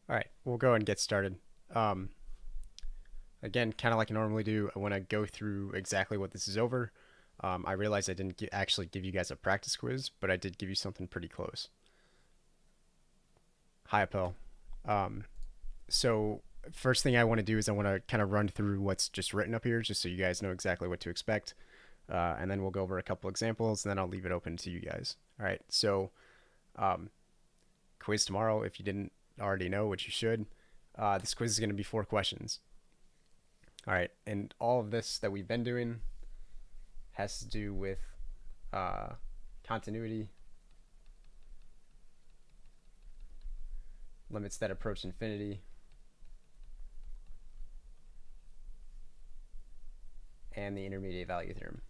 All right, we'll go ahead and get started. Um, Again, kind of like I normally do, I want to go through exactly what this is over. I realized I didn't actually give you guys a practice quiz, but I did give you something pretty close. Hi, Appel. Um, so first thing I want to do is I want to kind of run through what's just written up here, just so you guys know exactly what to expect. And then we'll go over a couple examples, and then I'll leave it open to you guys. All right, so um, quiz tomorrow, if you didn't already know, which you should. This quiz is going to be 4 questions. All right, and all of this that we've been doing has to do with uh, continuity, limits that approach infinity, and the intermediate value theorem.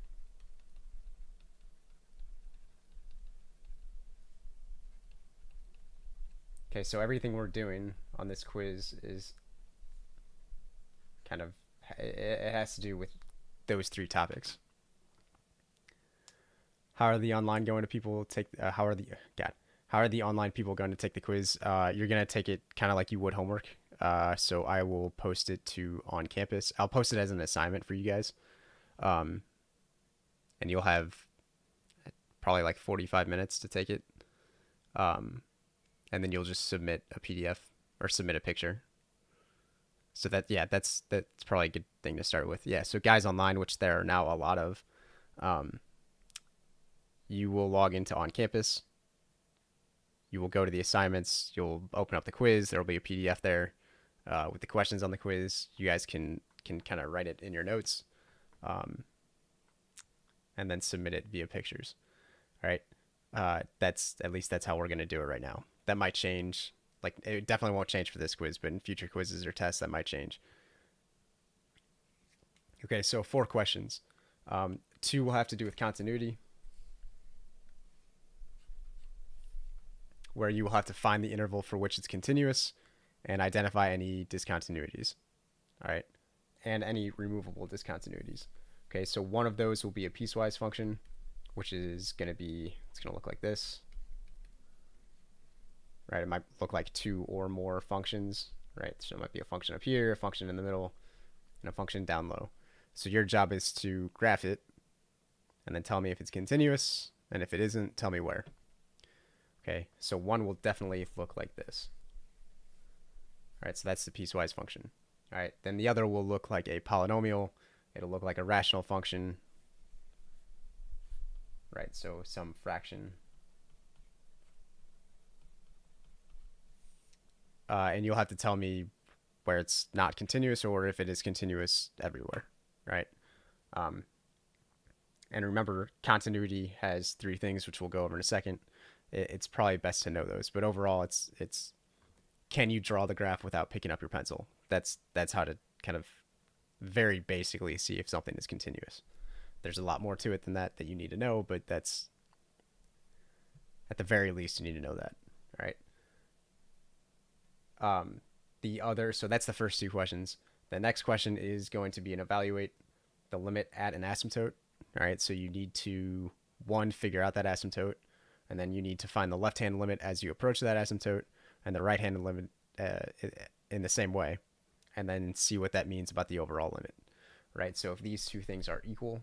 Okay, so everything we're doing on this quiz is kind of, it has to do with those 3 topics. How are the online going to people take? How are the online people going to take the quiz? You're gonna take it kind of like you would homework. So I will post it to on campus. I'll post it as an assignment for you guys, um, and you'll have probably like 45 minutes to take it, um, and then you'll just submit a PDF or submit a picture. So that's probably a good thing to start with. Yeah. So guys online, which there are now a lot of, um, you will log into on campus. You will go to the assignments. You'll open up the quiz. There will be a PDF there with the questions on the quiz. You guys can kind of write it in your notes, um, and then submit it via pictures. All right. That's how we're gonna do it right now. That might change. Like it definitely won't change for this quiz, but in future quizzes or tests, that might change. Okay, so 4 questions. 2 will have to do with continuity, where you will have to find the interval for which it's continuous and identify any discontinuities. All right, and any removable discontinuities. Okay, so one of those will be a piecewise function, which is going to be, it's going to look like this. Right, it might look like 2 or more functions, right? So it might be a function up here, a function in the middle, and a function down low. So your job is to graph it and then tell me if it's continuous, and if it isn't, tell me where. Okay, so one will definitely look like this. All right, so that's the piecewise function. All right, then the other will look like a polynomial. It'll look like a rational function, right? So some fraction. And you'll have to tell me where it's not continuous or if it is continuous everywhere, right? Um, and remember, continuity has 3 things, which we'll go over in a second. It's probably best to know those, but overall, it's can you draw the graph without picking up your pencil? That's how to kind of very basically see if something is continuous. There's a lot more to it than that you need to know, but that's at the very least you need to know that. All right. So that's the first 2 questions. The next question is going to be an evaluate the limit at an asymptote. All right, so you need to, one, figure out that asymptote, and then you need to find the left-hand limit as you approach that asymptote, and the right-hand limit in the same way, and then see what that means about the overall limit. Right, so if these 2 things are equal,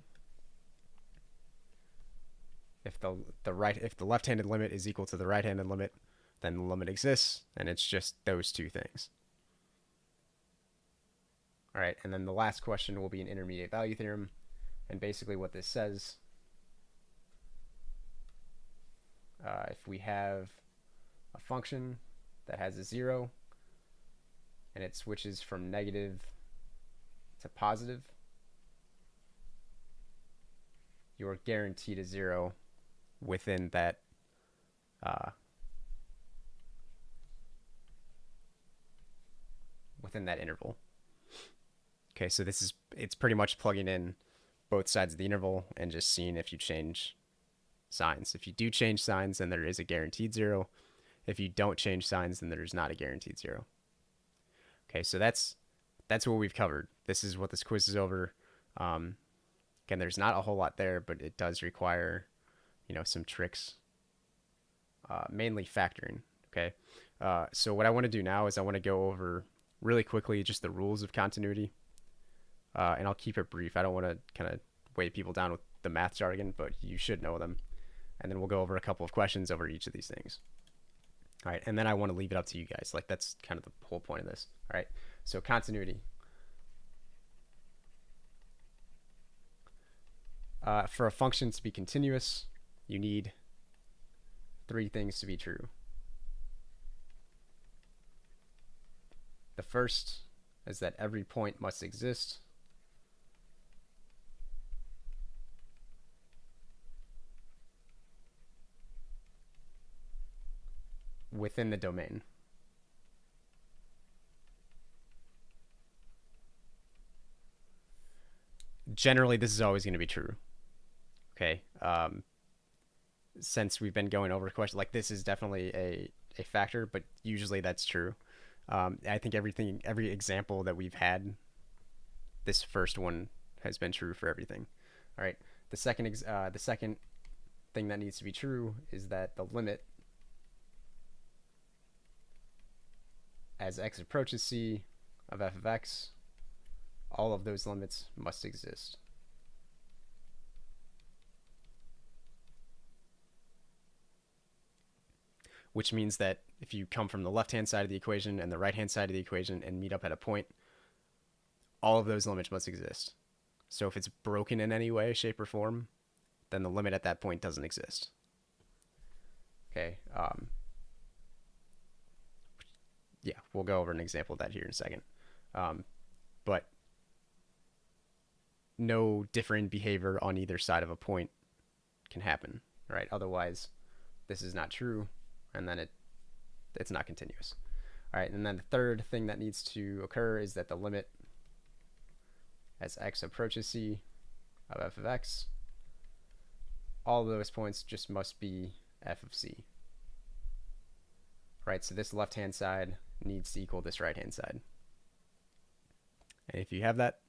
if the left-handed limit is equal to the right-handed limit, then the limit exists, and it's just those 2 things. All right, and then the last question will be an intermediate value theorem. And basically what this says, if we have a function that has a 0 and it switches from negative to positive, you are guaranteed a 0 within that interval. Okay, so it's pretty much plugging in both sides of the interval and just seeing if you change signs. If you do change signs, then there is a guaranteed 0. If you don't change signs, then there's not a guaranteed 0. Okay, so that's what we've covered. This is what this quiz is over. Again, there's not a whole lot there, but it does require, some tricks, mainly factoring. Okay, So what I want to do now is I want to go over really quickly just the rules of continuity, and I'll keep it brief. I don't want to kind of weigh people down with the math jargon, but you should know them. And then we'll go over a couple of questions over each of these things. All right, and then I want to leave it up to you guys. Like, that's kind of the whole point of this. All right, so continuity. For a function to be continuous, you need three things to be true. The first is that every point must exist. Within the domain. Generally, this is always going to be true. Okay. Since we've been going over questions, like this is definitely a factor, but usually that's true. I think every example that we've had, this first one has been true for everything. All right. The second thing that needs to be true is that the limit as x approaches c of f of x, all of those limits must exist. Which means that if you come from the left-hand side of the equation and the right-hand side of the equation and meet up at a point, all of those limits must exist. So if it's broken in any way, shape, or form, then the limit at that point doesn't exist. Okay. Yeah, we'll go over an example of that here in a second. But no different behavior on either side of a point can happen, right? Otherwise, this is not true, and then it's not continuous. All right, and then the third thing that needs to occur is that the limit as x approaches c of f of x, all of those points just must be f of c. Right, so this left-hand side needs to equal this right-hand side. And if you have that,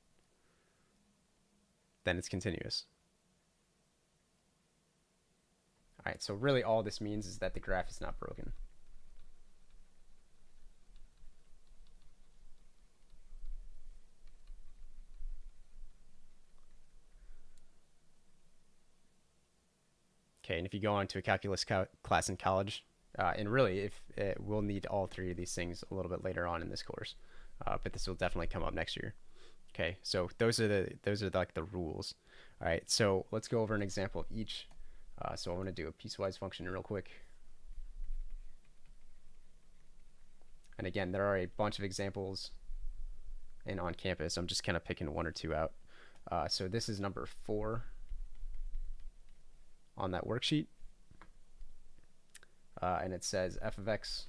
then it's continuous. All right, so really all this means is that the graph is not broken. Okay, and if you go on to a calculus class in college, and really, we'll need all three of these things a little bit later on in this course, but this will definitely come up next year. Okay, so those are like the rules. All right, so let's go over an example of each. So I want to do a piecewise function real quick. And again, there are a bunch of examples in on campus. I'm just kind of picking one or two out. So this is number 4 on that worksheet. And it says f of x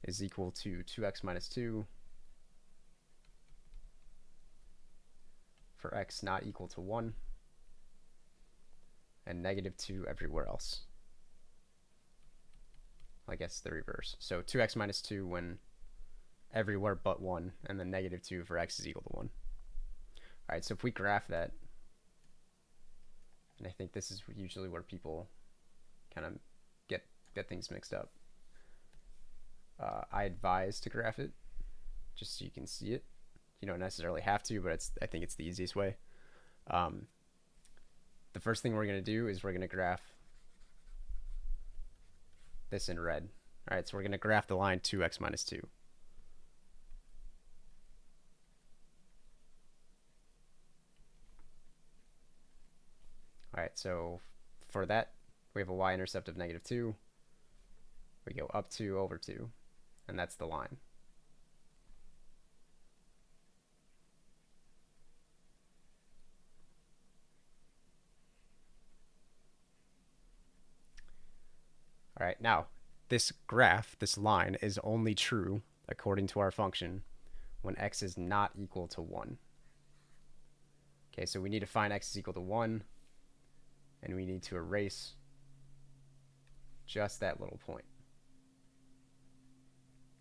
is equal to 2x minus 2 for x not equal to 1 and negative 2 everywhere else. I guess the reverse. So 2x minus 2 when everywhere but 1, and then negative 2 for x is equal to 1. All right, so if we graph that, and I think this is usually where people kind of get things mixed up. I advise to graph it just so you can see it. You don't necessarily have to, but I think it's the easiest way. The first thing we're going to do is we're going to graph this in red. All right, so we're going to graph the line 2x minus 2. All right, so for that, we have a y-intercept of negative 2. We go up 2 over 2, and that's the line. All right, now this graph, this line, is only true according to our function when x is not equal to 1. Okay, so we need to find x is equal to 1, and we need to erase just that little point.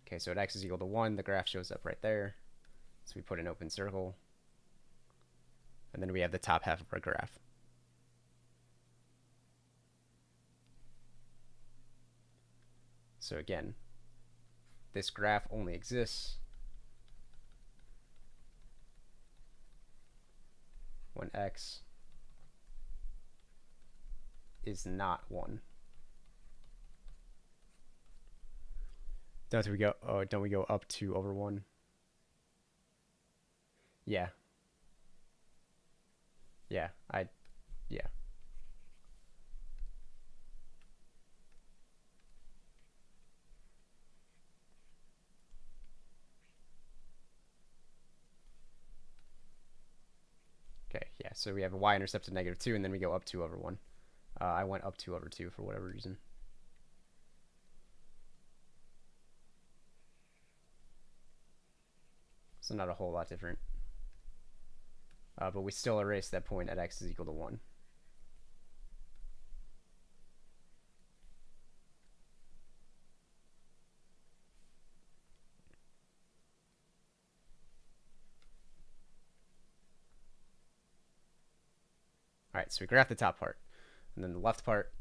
Okay, so at x is equal to 1, the graph shows up right there. So we put an open circle, and then we have the top half of our graph. So again, this graph only exists when x is not 1. Don't we go up 2 over 1? Yeah. Yeah. Yeah. Okay, yeah, so we have a y-intercept of -2, and then we go up 2 over 1. I went up 2 over 2 for whatever reason. So not a whole lot different. But we still erase that point at x is equal to 1. All right, so we graph the top part. And then the left part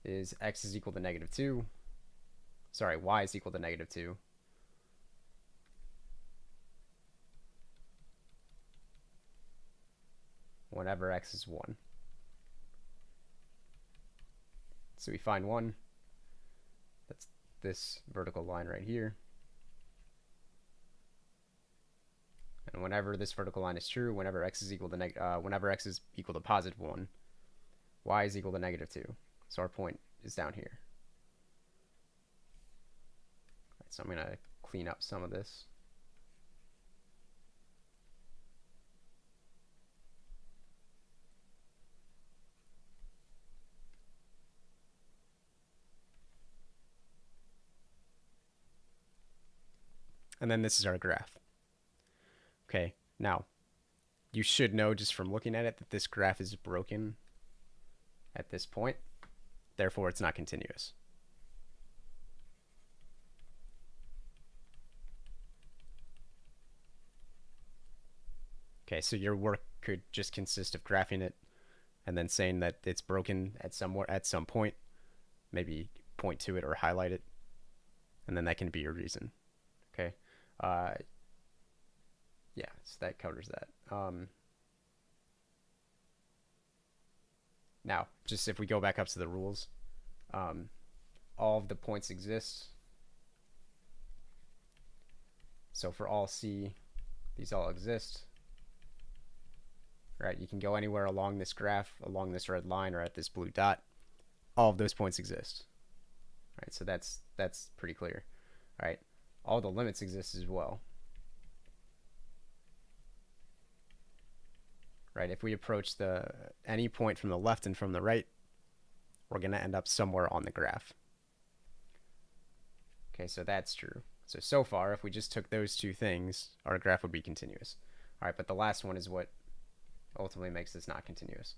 is x is equal to -2. Sorry, y is equal to -2. Whenever x is 1. So we find 1. That's this vertical line right here. And whenever this vertical line is true, whenever x is equal to +1, y is equal to -2. So our point is down here. All right, so I'm going to clean up some of this. And then this is our graph. Okay, now you should know just from looking at it that this graph is broken at this point. Therefore, it's not continuous. Okay, so your work could just consist of graphing it and then saying that it's broken at some point, maybe point to it or highlight it, and then that can be your reason. Okay. Yeah, so that covers that. Now, just if we go back up to the rules, all of the points exist. So for all C, these all exist. Right, you can go anywhere along this graph, along this red line, or at this blue dot. All of those points exist. Right, so that's pretty clear. All right, all the limits exist as well. Right, if we approach any point from the left and from the right, we're going to end up somewhere on the graph. Okay, so that's true. So far, if we just took those two things, our graph would be continuous. All right, but the last one is what ultimately makes this not continuous.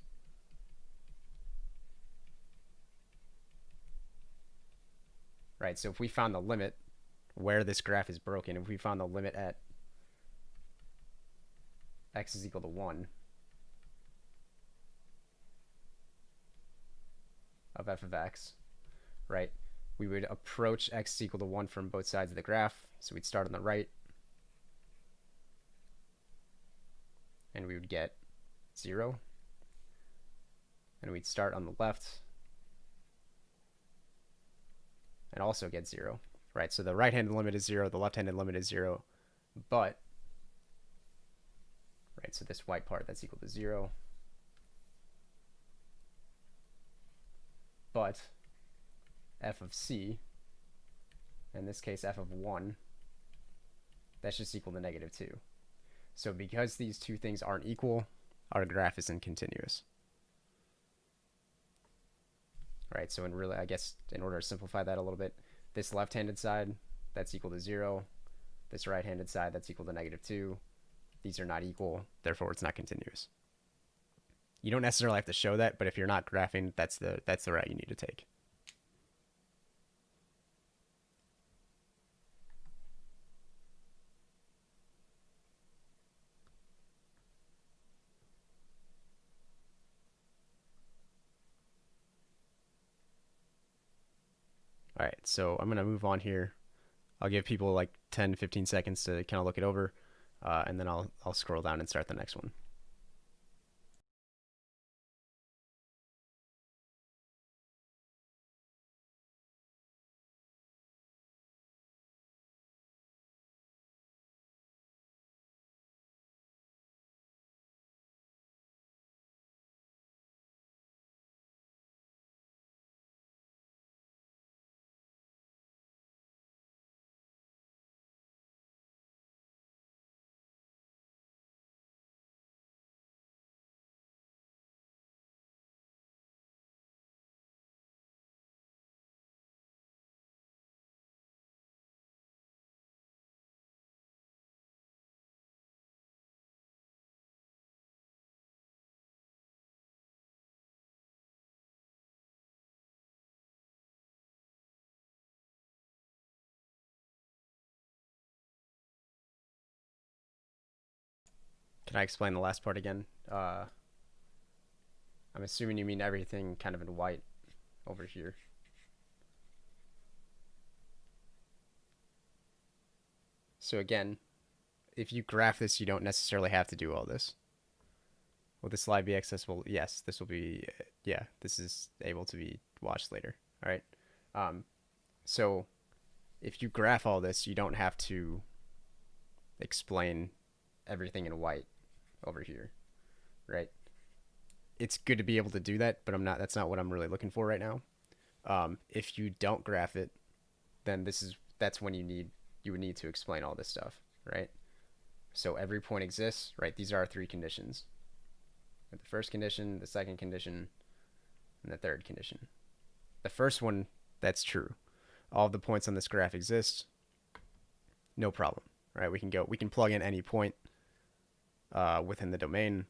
Right, so if we found the limit where this graph is broken, if we found the limit at x is equal to 1 of f of x, right, we would approach x is equal to 1 from both sides of the graph. So we'd start on the right, and we would get 0. And we'd start on the left and also get 0. Right, so the right-handed limit is 0, the left-handed limit is 0, but, right, so this white part, that's equal to 0. But f of c, in this case f of 1, that's just equal to -2. So because these two things aren't equal, our graph isn't continuous. Right, so I guess in order to simplify that a little bit, this left-handed side, that's equal to 0. This right-handed side, that's equal to -2. These are not equal, therefore it's not continuous. You don't necessarily have to show that, but if you're not graphing, that's the route you need to take. All right, so I'm going to move on here. I'll give people like 10, 15 seconds to kind of look it over, and then I'll scroll down and start the next one. Can I explain the last part again? I'm assuming you mean everything kind of in white over here. So again, if you graph this, you don't necessarily have to do all this. Will this slide be accessible? Yes, this will be, yeah, this is able to be watched later. All right. So if you graph all this, you don't have to explain everything in white over here, right? It's good to be able to do that, but that's not what I'm really looking for right now. If you don't graph it, then that's when you would need to explain all this stuff, right? So every point exists, right? These are our three conditions. The first condition, the second condition, and the third condition. The first one, that's true. All of the points on this graph exist. No problem, right? We can plug in any point within the domain,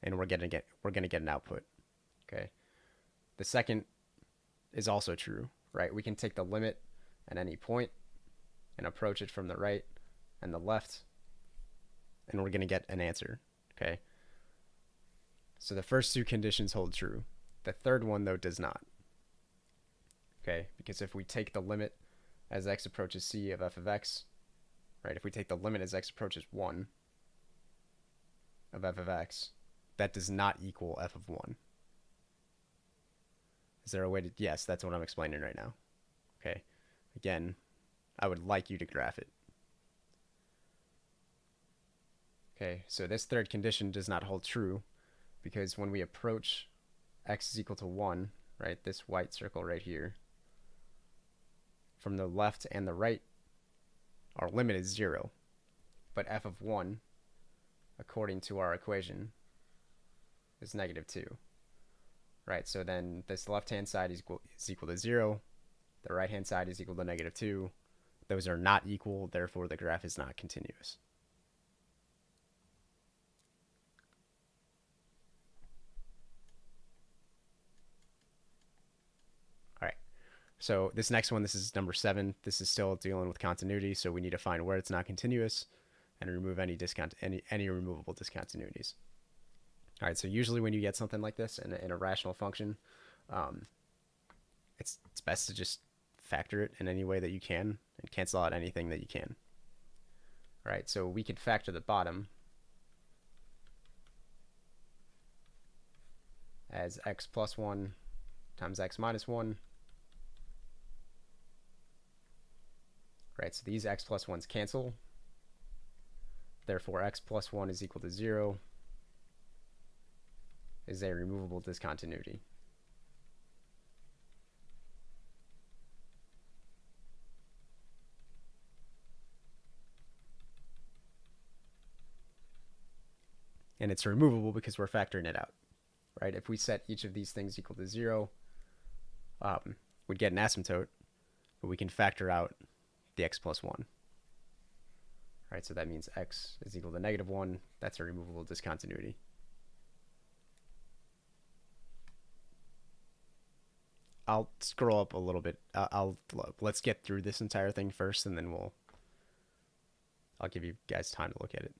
and we're gonna get an output. Okay. The second is also true, right? We can take the limit at any point and approach it from the right and the left, and we're gonna get an answer. Okay. So the first two conditions hold true. The third one, though, does not. Okay, because if we take the limit as x approaches c of f of x, right, if we take the limit as x approaches 1 of f of x, that does not equal f of 1. Is there a way to... Yes, that's what I'm explaining right now. Okay, again, I would like you to graph it. Okay, so this third condition does not hold true, because when we approach x is equal to 1, right, this white circle right here, from the left and the right, our limit is 0. But f of 1, according to our equation, is -2. Right, so then this left-hand side is equal to 0. The right-hand side is equal to -2. Those are not equal, therefore the graph is not continuous. So this next one, this is number 7. This is still dealing with continuity, so we need to find where it's not continuous and remove any removable discontinuities. All right, so usually when you get something like this in a rational function, it's best to just factor it in any way that you can and cancel out anything that you can. All right, so we could factor the bottom as x plus 1 times x minus 1. Right, so these x plus 1's cancel. Therefore, x plus 1 is equal to 0 is a removable discontinuity. And it's removable because we're factoring it out. Right, if we set each of these things equal to 0, we'd get an asymptote, but we can factor out the x plus 1. Right, so that means x is equal to -1. That's a removable discontinuity. I'll scroll up a little bit. Let's get through this entire thing first, and then I'll give you guys time to look at it.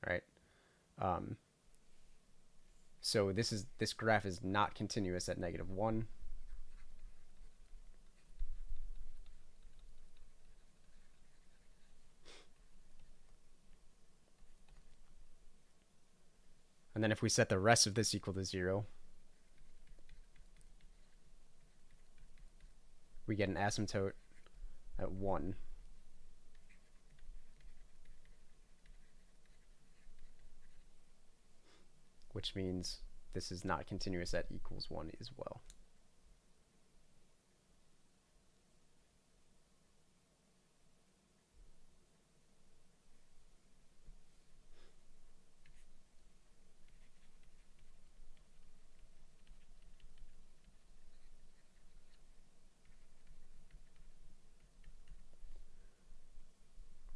All right. So this graph is not continuous at -1. And then if we set the rest of this equal to 0, we get an asymptote at 1. Which means this is not continuous at equals 1 as well.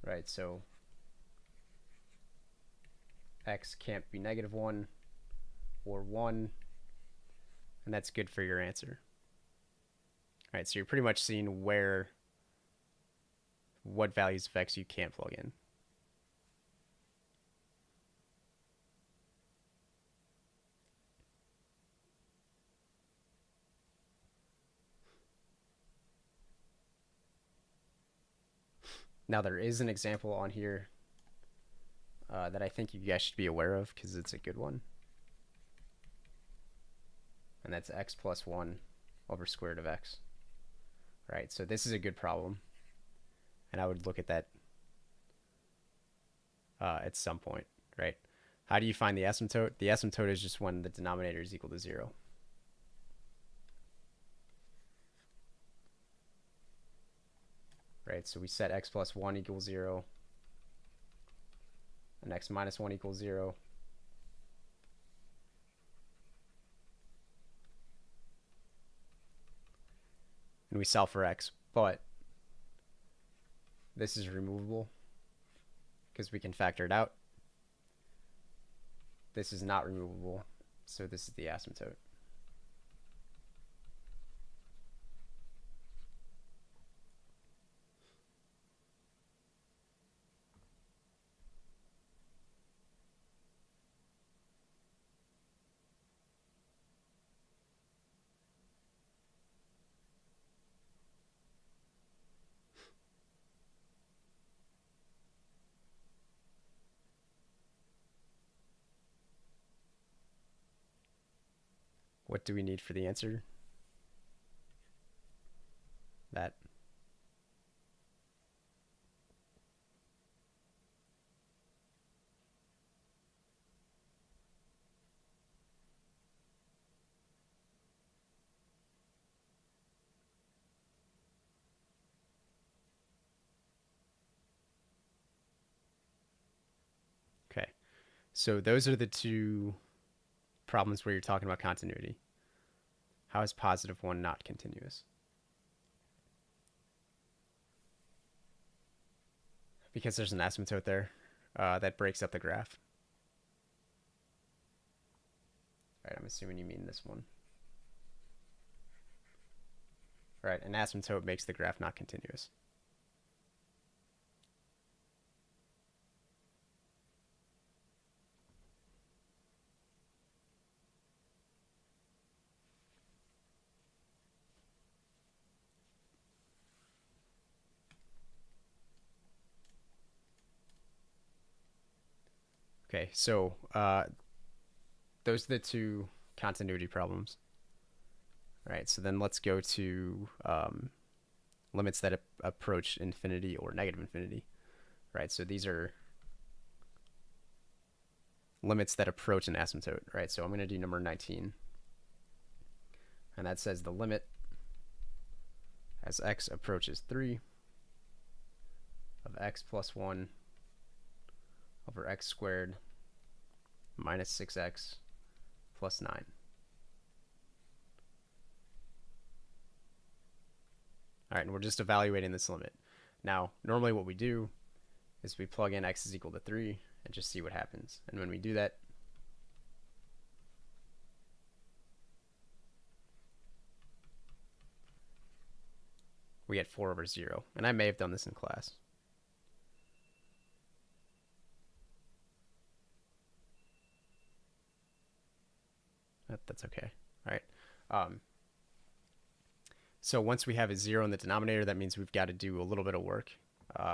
Right, so x can't be -1 or 1, and that's good for your answer. All right, so you're pretty much seeing what values of x you can't plug in. Now there is an example on here that I think you guys should be aware of because it's a good one. And that's x plus 1 over square root of x. Right, so this is a good problem. And I would look at that at some point, right? How do you find the asymptote? The asymptote is just when the denominator is equal to 0. Right, so we set x plus 1 equals 0, and x minus 1 equals 0. And we solve for x, but this is removable because we can factor it out. This is not removable, so this is the asymptote. What do we need for the answer? That. Okay, so those are the two problems where you're talking about continuity. How is +1 not continuous? Because there's an asymptote there that breaks up the graph. All right, I'm assuming you mean this one. All right, an asymptote makes the graph not continuous. Okay, so those are the two continuity problems. All right, so then let's go to limits that approach infinity or negative infinity. Right, so these are limits that approach an asymptote. Right, so I'm going to do number 19. And that says the limit as x approaches 3 of x plus 1 over x squared minus 6x plus 9. All right, and we're just evaluating this limit. Now, normally what we do is we plug in x is equal to 3 and just see what happens. And when we do that, we get 4 over 0. And I may have done this in class. That's okay. All right. So once we have a 0 in the denominator, that means we've got to do a little bit of work,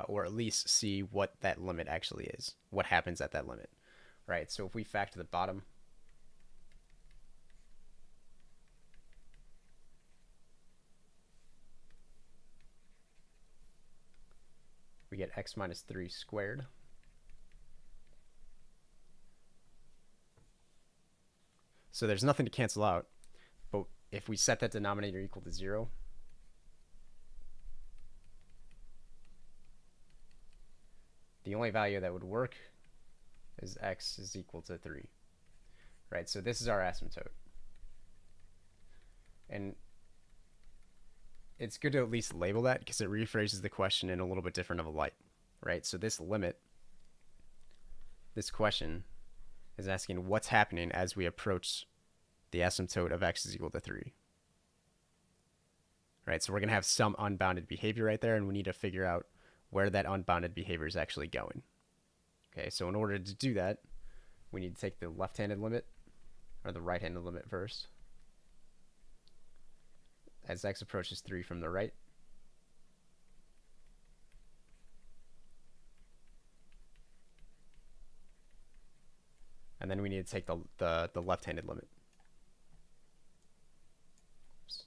or at least see what that limit actually is, what happens at that limit. Right, so if we factor the bottom, get x minus 3 squared. So there's nothing to cancel out, but if we set that denominator equal to 0, the only value that would work is x is equal to 3. Right, so this is our asymptote. And it's good to at least label that because it rephrases the question in a little bit different of a light. Right, so this limit, this question, is asking what's happening as we approach the asymptote of x is equal to 3. Right, so we're going to have some unbounded behavior right there, and we need to figure out where that unbounded behavior is actually going. Okay, so in order to do that, we need to take the left-handed limit, or the right-handed limit first, as x approaches 3 from the right. And then we need to take the left-handed limit. Oops.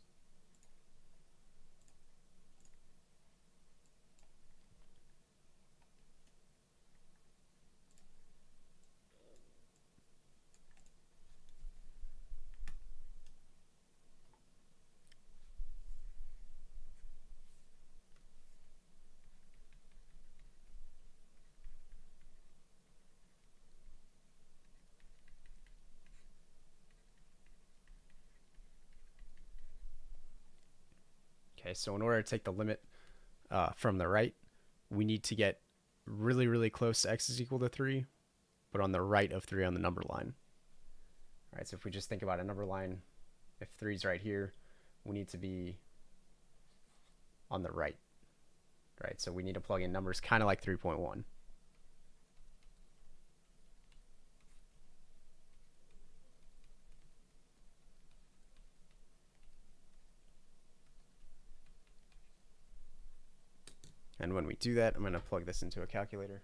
Okay, so in order to take the limit from the right, we need to get really, really close to x is equal to 3, but on the right of 3 on the number line. All right, so if we just think about a number line, if 3 is right here, we need to be on the right. Right, so we need to plug in numbers kind of like 3.1. And when we do that, I'm going to plug this into a calculator.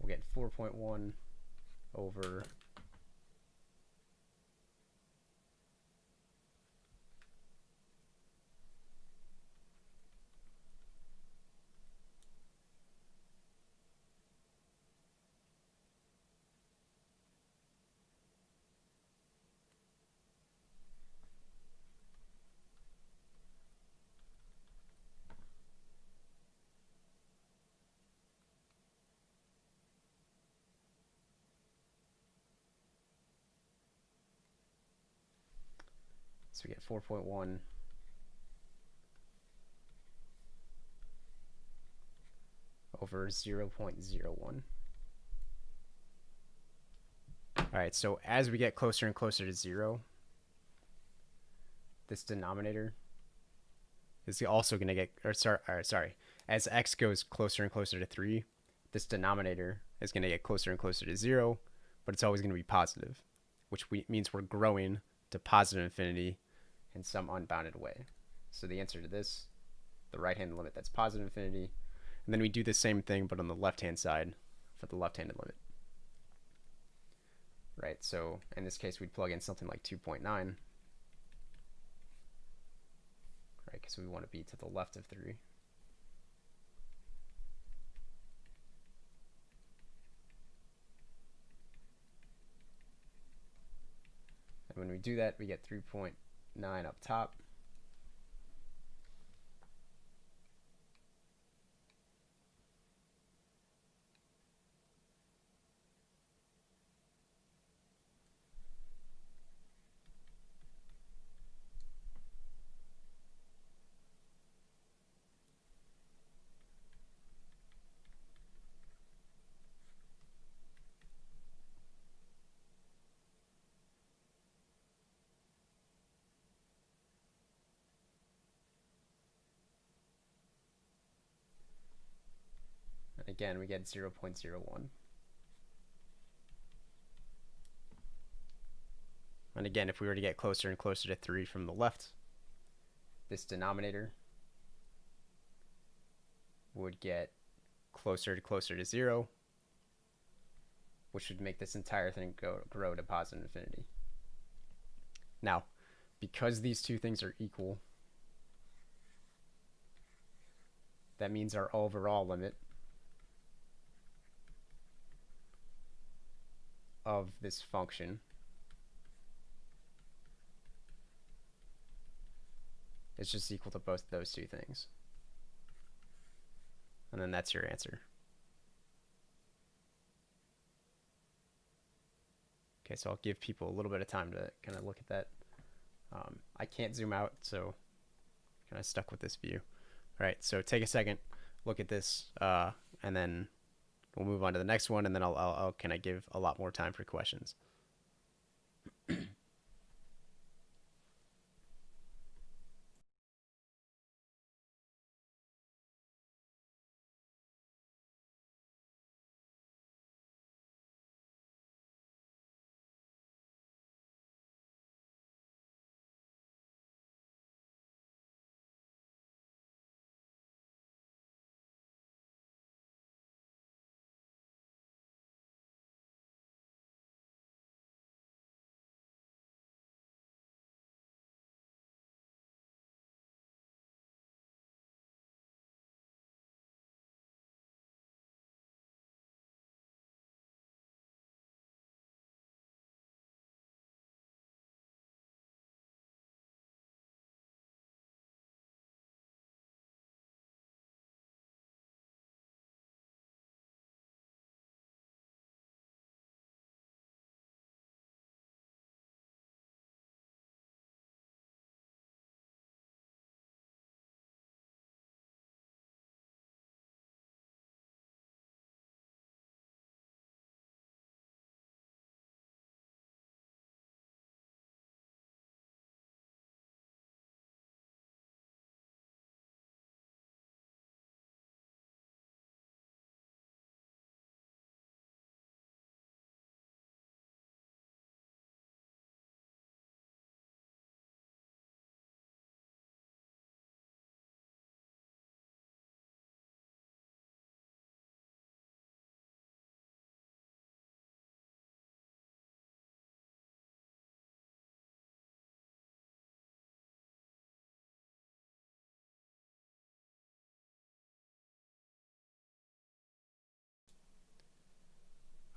We'll get 4.1 over 4.1 over 0.01. All right, so as we get closer and closer to 0, this denominator is also going to get, sorry, as x goes closer and closer to 3, this denominator is going to get closer and closer to 0, but it's always going to be positive, which means we're growing to positive infinity in some unbounded way. So the answer to this, the right-hand limit, that's positive infinity. And then we do the same thing, but on the left-hand side for the left-handed limit. Right, so in this case, we'd plug in something like 2.9. Right, because we want to be to the left of 3. And when we do that, we get 3.9 up top. Again, we get 0.01. And again, if we were to get closer and closer to 3 from the left, this denominator would get closer to 0. which would make this entire thing grow to positive infinity. Now, because these two things are equal, that means our overall limit of this function is just equal to both those two things. And then that's your answer. Okay, so I'll give people a little bit of time to kind of look at that. I can't zoom out, so kind of stuck with this view. All right, so take a second, look at this, and then we'll move on to the next one, and then I'll kind of give a lot more time for questions.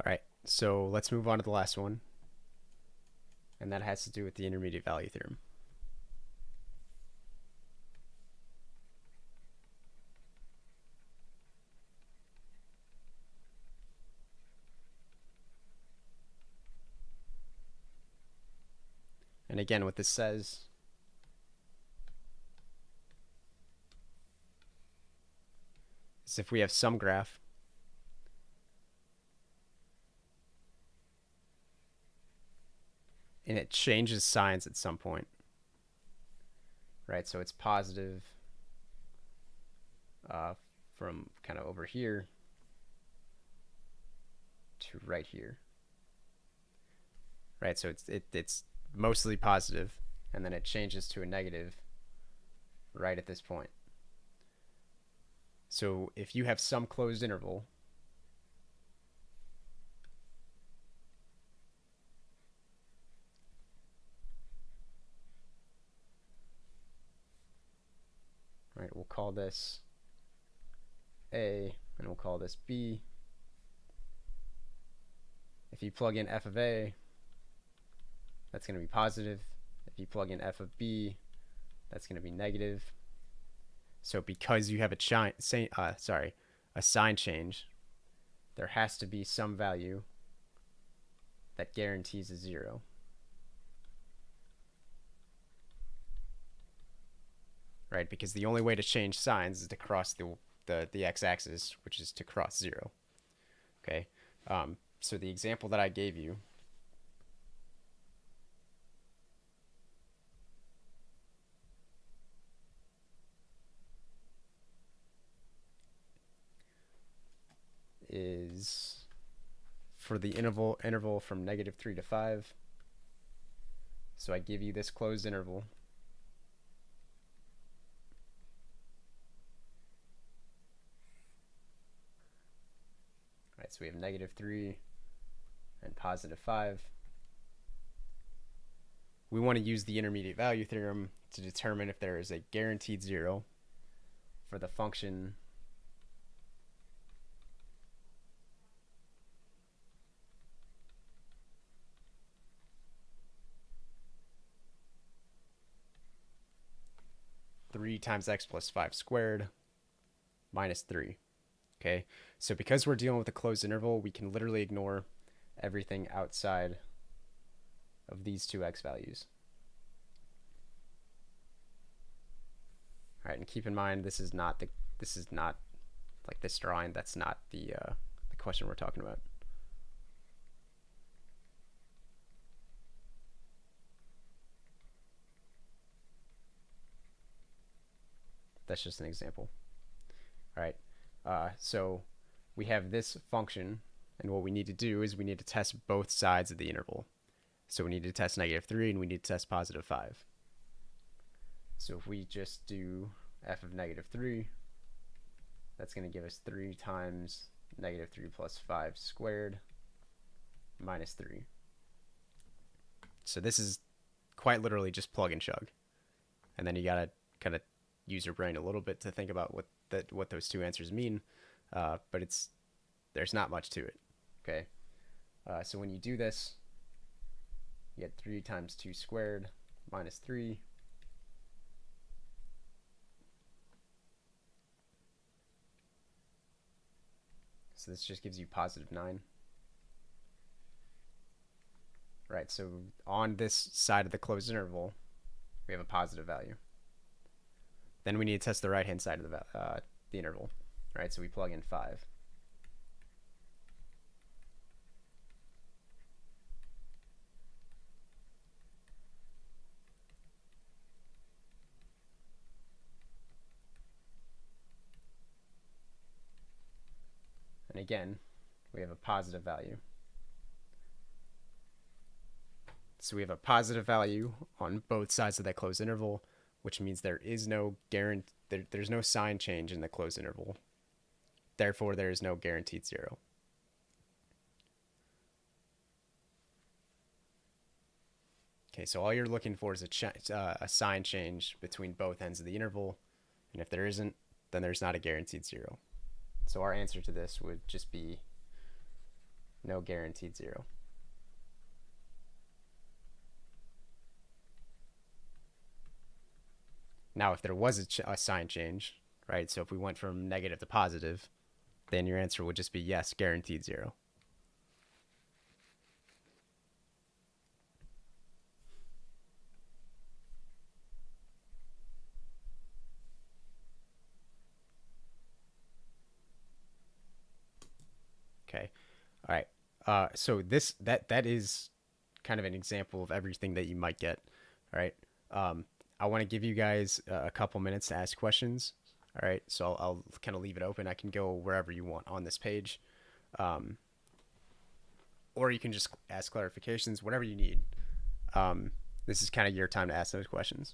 All right, so let's move on to the last one, and that has to do with the intermediate value theorem. And again, what this says is if we have some graph and it changes signs at some point, right? So it's positive from kind of over here to right here, right? So it's mostly positive, and then it changes to a negative right at this point. So if you have some closed interval, right, we'll call this A, and we'll call this B. If you plug in f of A, that's going to be positive. If you plug in f of B, that's going to be negative. So because you have a sign change, there has to be some value that guarantees a 0. Right, because the only way to change signs is to cross the x-axis, which is to cross 0. Okay, so the example that I gave you is for the interval from -3 to 5. So I give you this closed interval. Right, so we have -3 and positive 5. We want to use the intermediate value theorem to determine if there is a guaranteed 0 for the function (3 times x plus 5 squared minus 3). Okay, so because we're dealing with a closed interval, we can literally ignore everything outside of these two x values. All right, and keep in mind this is not like this drawing. That's not the question we're talking about. That's just an example. All right, so we have this function, and what we need to do is we need to test both sides of the interval. So we need to test -3 and we need to test positive 5. So if we just do f of -3, that's going to give us 3 times -3 plus 5 squared minus 3. So this is quite literally just plug and chug. And then you got to kind of use your brain a little bit to think about what those two answers mean. But there's not much to it. Okay. So when you do this, you get 3 times 2 squared minus 3. So this just gives you positive 9. Right, so on this side of the closed interval, we have a positive value. Then we need to test the right-hand side of the interval. Right, so we plug in 5. And again, we have a positive value. So we have a positive value on both sides of that closed interval, which means there is no there's no sign change in the closed interval. Therefore, there is no guaranteed 0. Okay, so all you're looking for is a sign change between both ends of the interval, and if there isn't, then there's not a guaranteed 0. So our answer to this would just be no guaranteed 0. Now, if there was a sign change, right, so if we went from negative to positive, then your answer would just be yes, guaranteed 0. Okay. All right. So that is kind of an example of everything that you might get. All right. I want to give you guys a couple minutes to ask questions. All right. So I'll kind of leave it open. I can go wherever you want on this page, or you can just ask clarifications, whatever you need. This is kind of your time to ask those questions.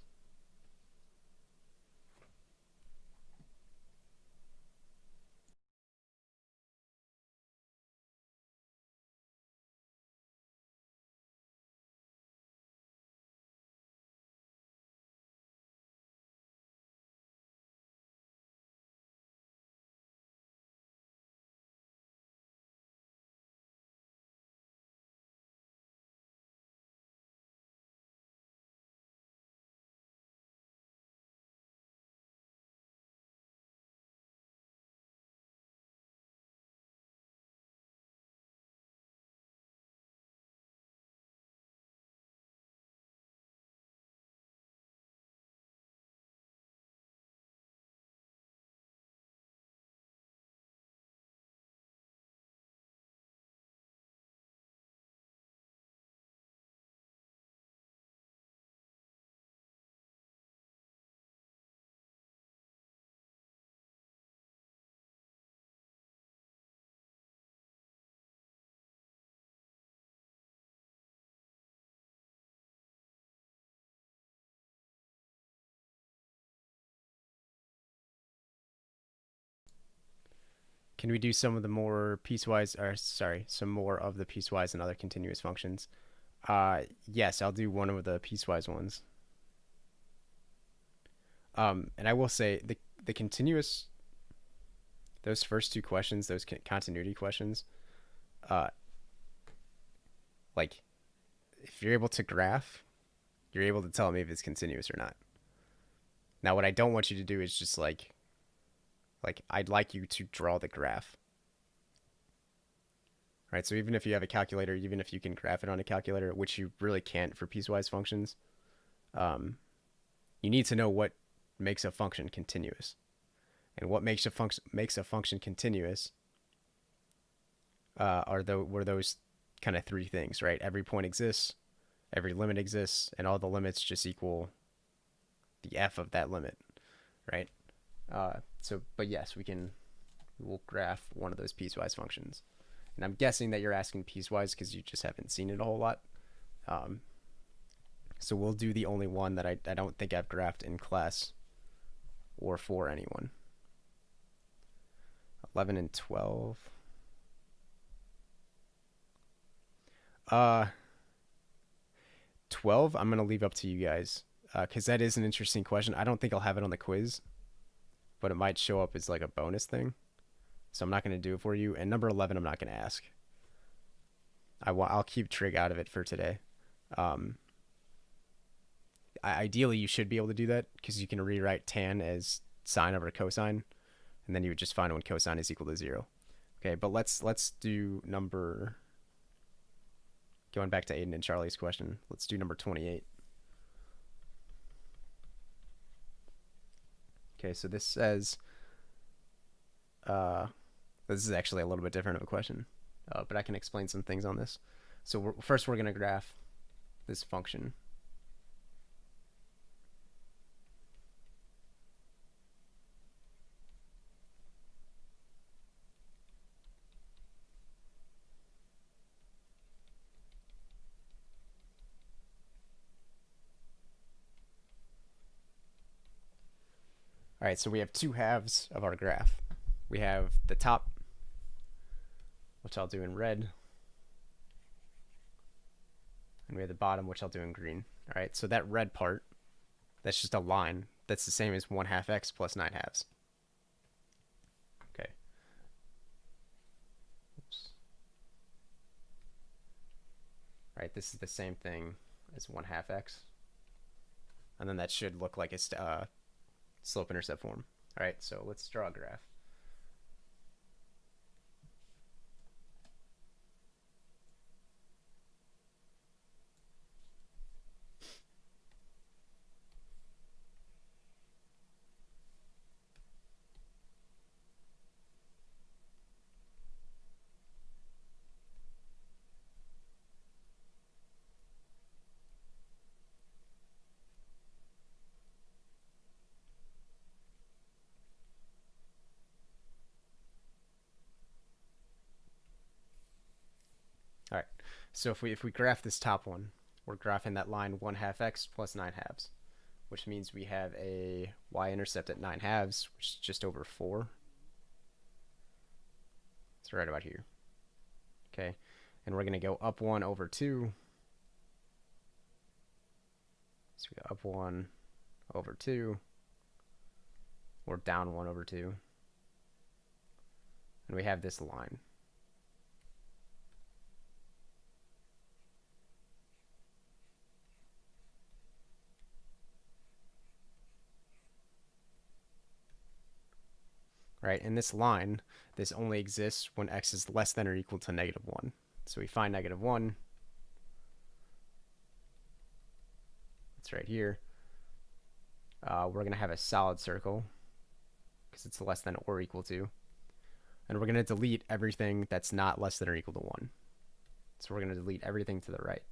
Can we do some of the more piecewise, or sorry, some more of the piecewise and other continuous functions? Yes, I'll do one of the piecewise ones. And I will say the continuous, those first two questions, those continuity questions, uh, like if you're able to graph, you're able to tell me if it's continuous or not. Now, what I don't want you to do is just like I'd like you to draw the graph. Right? So even if you have a calculator, even if you can graph it on a calculator, which you really can't for piecewise functions, you need to know what makes a function continuous. And what makes a function continuous were those kind of three things, right? Every point exists, every limit exists, and all the limits just equal the f of that limit, right? But yes, we'll graph one of those piecewise functions. And I'm guessing that you're asking piecewise because you just haven't seen it a whole lot. So we'll do the only one that I don't think I've graphed in class or for anyone. 11 and 12. 12, I'm going to leave up to you guys because that is an interesting question. I don't think I'll have it on the quiz, but it might show up as like a bonus thing. So I'm not going to do it for you. And number 11, I'm not going to ask. I'll keep trig out of it for today. Ideally, you should be able to do that because you can rewrite tan as sine over cosine, and then you would just find when cosine is equal to 0. Okay, but let's do number, going back to Aiden and Charlie's question, let's do number 28. Okay, so this says, this is actually a little bit different of a question, but I can explain some things on this. So first we're going to graph this function. All right, so we have two halves of our graph. We have the top, which I'll do in red, and we have the bottom, which I'll do in green. All right, so that red part, that's just a line. That's the same as 1/2 x plus 9 halves. Okay. Oops. All right, this is the same thing as 1/2 x. And then that should look like a slope-intercept form. All right, so let's draw a graph. All right, so if we graph this top one, we're graphing that line 1/2 x plus 9 halves, which means we have a y-intercept at 9 halves, which is just over 4. It's right about here. Okay, and we're going to go up 1 over 2. So we go up 1 over 2, or down 1 over 2. And we have this line. Right, and this line, this only exists when x is less than or equal to -1. So we find -1. It's right here. We're going to have a solid circle because it's less than or equal to. And we're going to delete everything that's not less than or equal to 1. So we're going to delete everything to the right.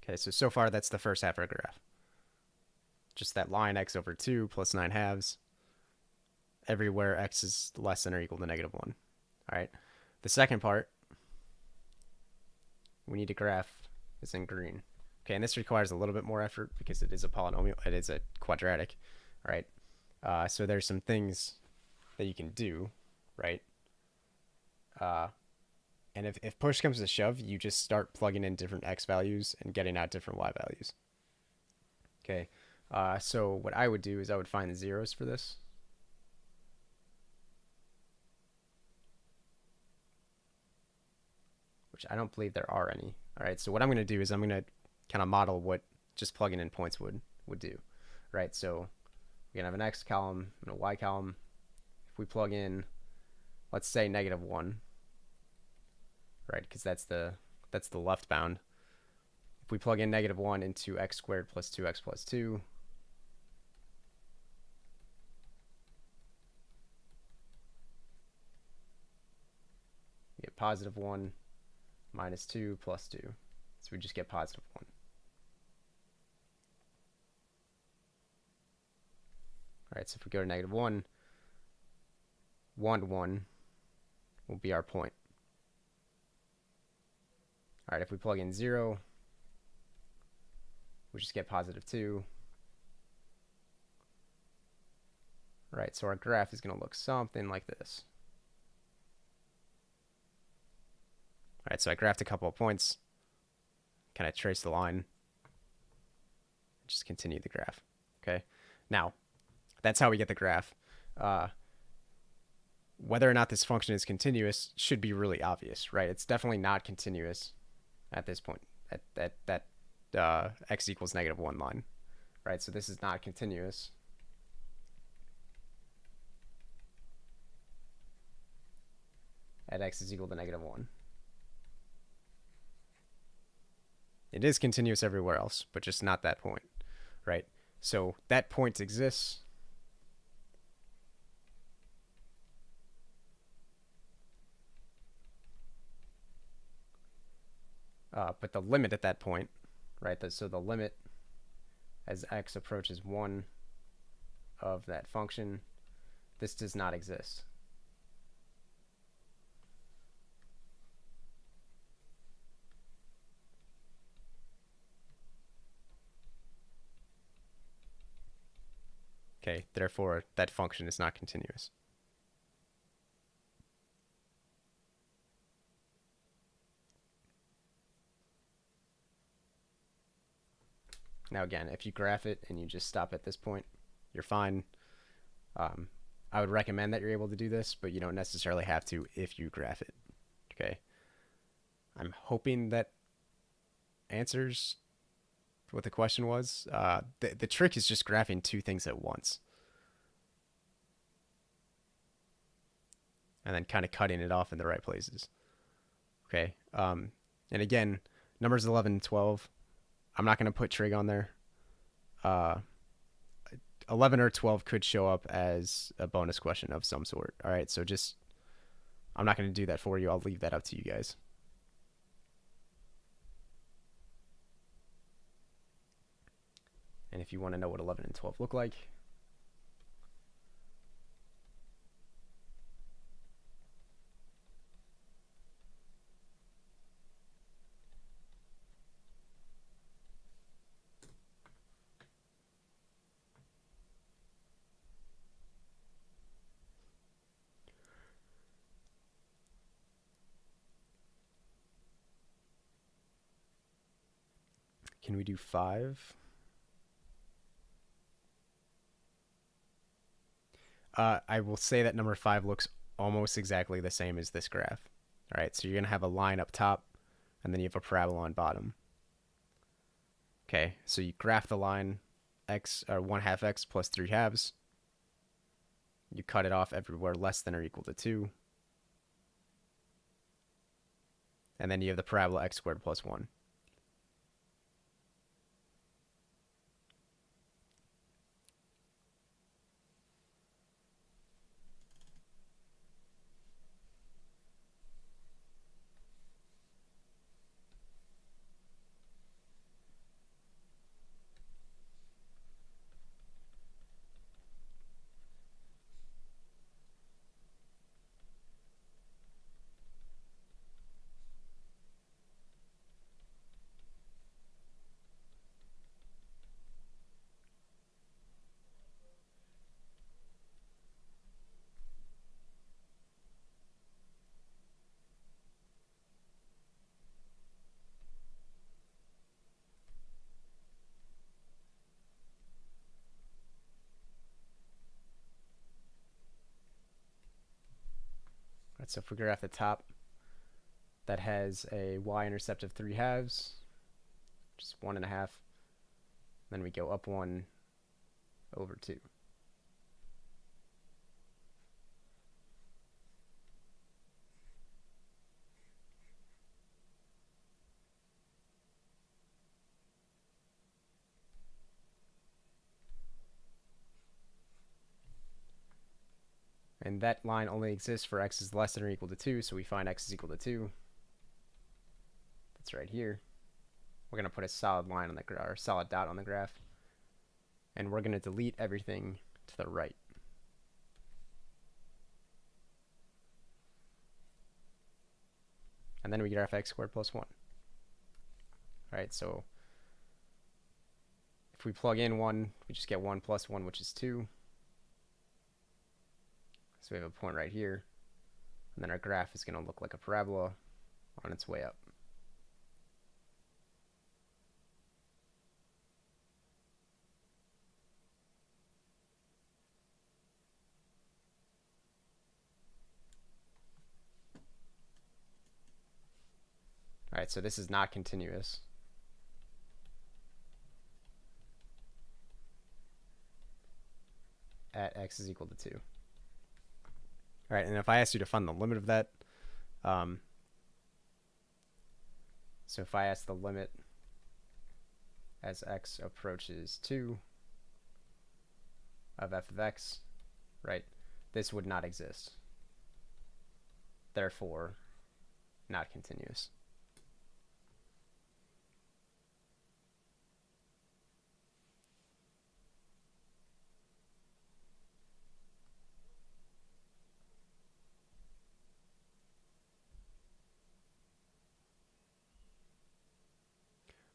Okay, so far that's the first half of our graph. Just that line x over 2 plus 9 halves, everywhere x is less than or equal to -1. All right. The second part, we need a graph is in green. Okay, and this requires a little bit more effort because it is a polynomial. It is a quadratic. All right. So there's some things that you can do, right? And if push comes to shove, you just start plugging in different x values and getting out different y values. Okay. So what I would do is I would find the zeros for this. Which I don't believe there are any. All right. So what I'm going to do is I'm going to kind of model what just plugging in points would do. Right. So we're going to have an x column and a y column. If we plug in, let's say -1, right? Because that's the left bound. If we plug in -1 into x squared plus 2x plus 2, we get +1 minus 2 plus 2. So we just get +1. All right, so if we go to -1, 1, 1 will be our point. All right, if we plug in 0, we just get +2. All right, so our graph is going to look something like this. All right, so I graphed a couple of points, kind of trace the line, just continue the graph. Okay, now that's how we get the graph. Whether or not this function is continuous should be really obvious, right? It's definitely not continuous at this point, at that x equals -1 line, right? So this is not continuous. At x is equal to -1. It is continuous everywhere else, but just not that point, right? So that point exists. But the limit at that point, right? So the limit as x approaches 1 of that function, this does not exist. Okay, therefore that function is not continuous. Now again, if you graph it and you just stop at this point, you're fine. I would recommend that you're able to do this, but you don't necessarily have to if you graph it. Okay. I'm hoping that answers what the question was. The trick is just graphing two things at once. And then kind of cutting it off in the right places. Okay. And again, numbers 11 and 12, I'm not going to put trig on there. 11 or 12 could show up as a bonus question of some sort. All right, so just, I'm not going to do that for you. I'll leave that up to you guys. And if you want to know what 11 and 12 look like, can we do 5? I will say that number 5 looks almost exactly the same as this graph. All right, so you're going to have a line up top, and then you have a parabola on bottom. Okay, so you graph the line x, or 1/2 x plus 3/2. You cut it off everywhere less than or equal to 2. And then you have the parabola x squared plus 1. So if we graph the top, that has a y-intercept of 3/2, just 1.5. Then we go up 1 over 2. And that line only exists for x is less than or equal to 2, so we find x is equal to 2. That's right here. We're going to put a solid line on the graph, or solid dot on the graph. And we're going to delete everything to the right. And then we graph x squared plus 1. All right, so if we plug in 1, we just get 1 plus 1, which is 2. So we have a point right here. And then our graph is going to look like a parabola on its way up. All right, so this is not continuous. At x is equal to 2. All right, and if I ask you to find the limit of that, so if I ask the limit as x approaches 2 of f of x, right, this would not exist. Therefore, not continuous.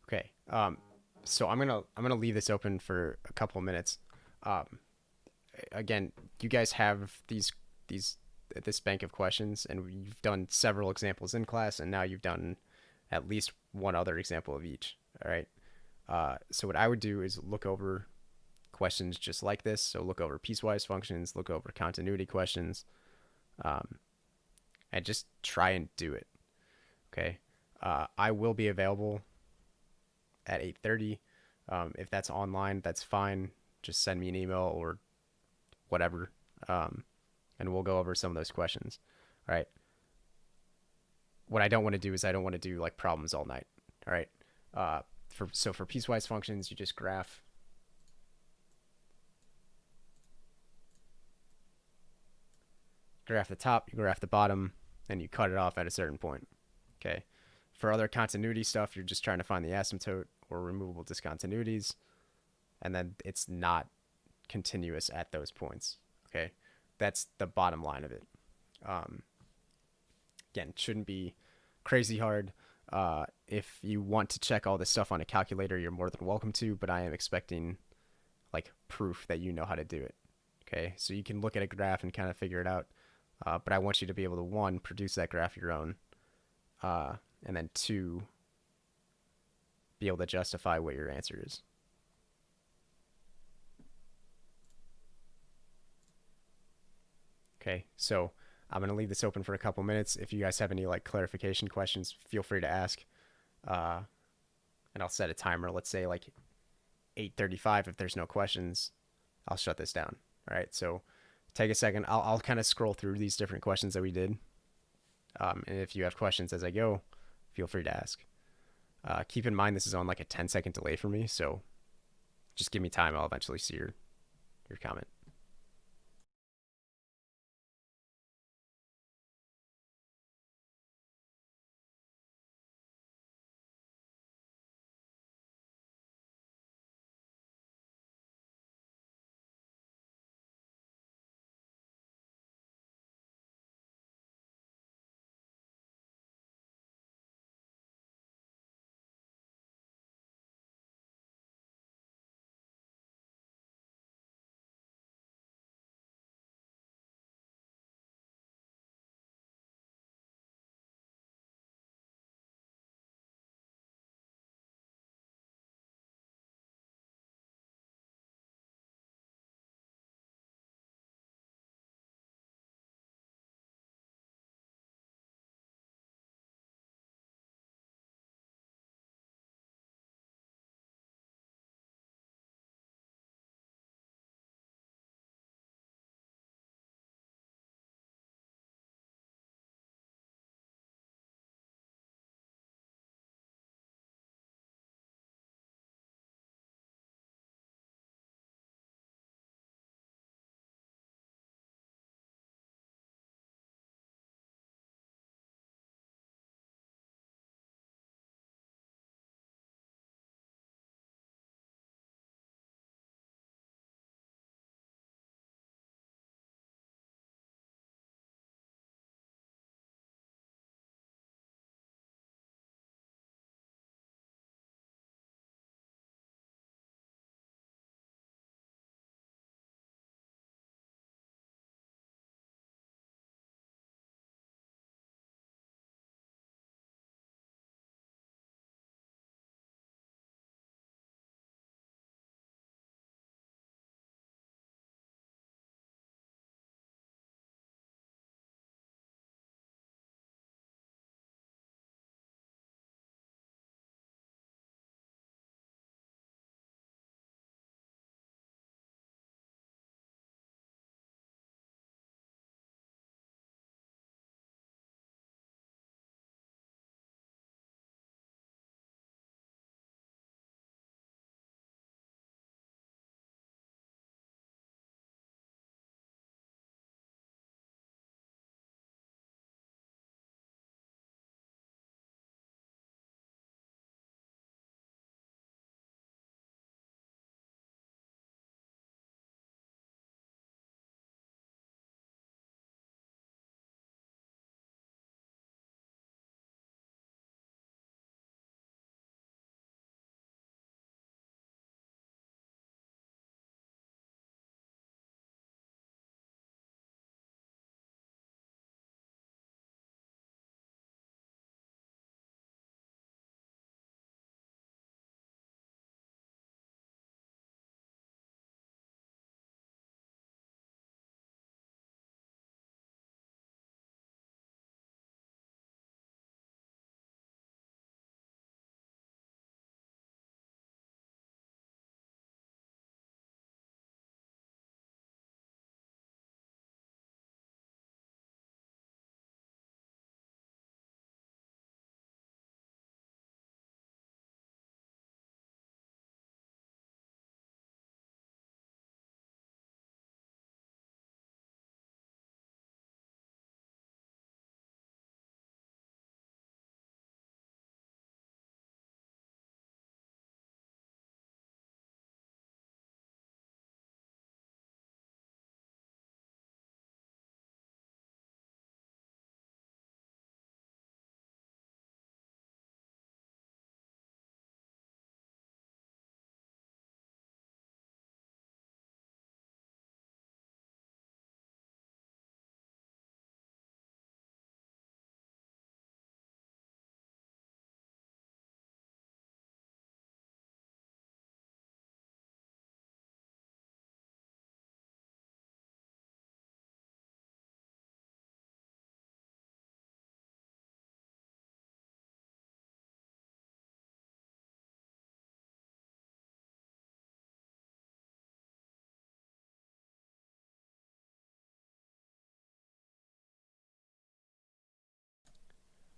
Okay, so I'm gonna leave this open for a couple of minutes. Again, you guys have this bank of questions, and you've done several examples in class, and now you've done at least one other example of each. All right. So what I would do is look over questions just like this. So look over piecewise functions, look over continuity questions, and just try and do it. Okay. I will be available at 8:30. If that's online, that's fine. Just send me an email or whatever, and we'll go over some of those questions. All right. What I don't want to do is I don't want to do like problems all night. All right. So for piecewise functions, you just graph the top, you graph the bottom, and you cut it off at a certain point. Okay. For other continuity stuff, you're just trying to find the asymptote or removable discontinuities, and then it's not continuous at those points. Okay. That's the bottom line of it. Again, it shouldn't be crazy hard. If you want to check all this stuff on a calculator, you're more than welcome to, but I am expecting like proof that you know how to do it. Okay, so you can look at a graph and kind of figure it out, but I want you to be able to, 1, produce that graph your own, and then 2, be able to justify what your answer is. Okay, so I'm going to leave this open for a couple minutes. If you guys have any like clarification questions, feel free to ask. And I'll set a timer, let's say like 8:35. If there's no questions, I'll shut this down. All right, so take a second. I'll kind of scroll through these different questions that we did. And if you have questions as I go, feel free to ask. Keep in mind this is on like a 10-second delay for me, so just give me time. I'll eventually see your comment.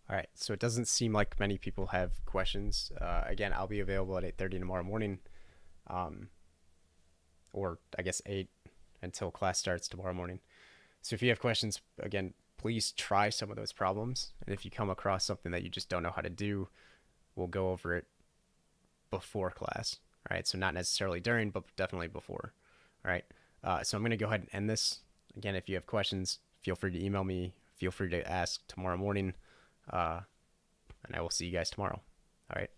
All right, so it doesn't seem like many people have questions. Again, I'll be available at 8:30 tomorrow morning, um, or I guess 8 until class starts tomorrow morning. So if you have questions, again, please try some of those problems. And if you come across something that you just don't know how to do, we'll go over it before class. All right, so not necessarily during, but definitely before. All right, so I'm going to go ahead and end this. Again, if you have questions, feel free to email me. Feel free to ask tomorrow morning. And I will see you guys tomorrow. All right.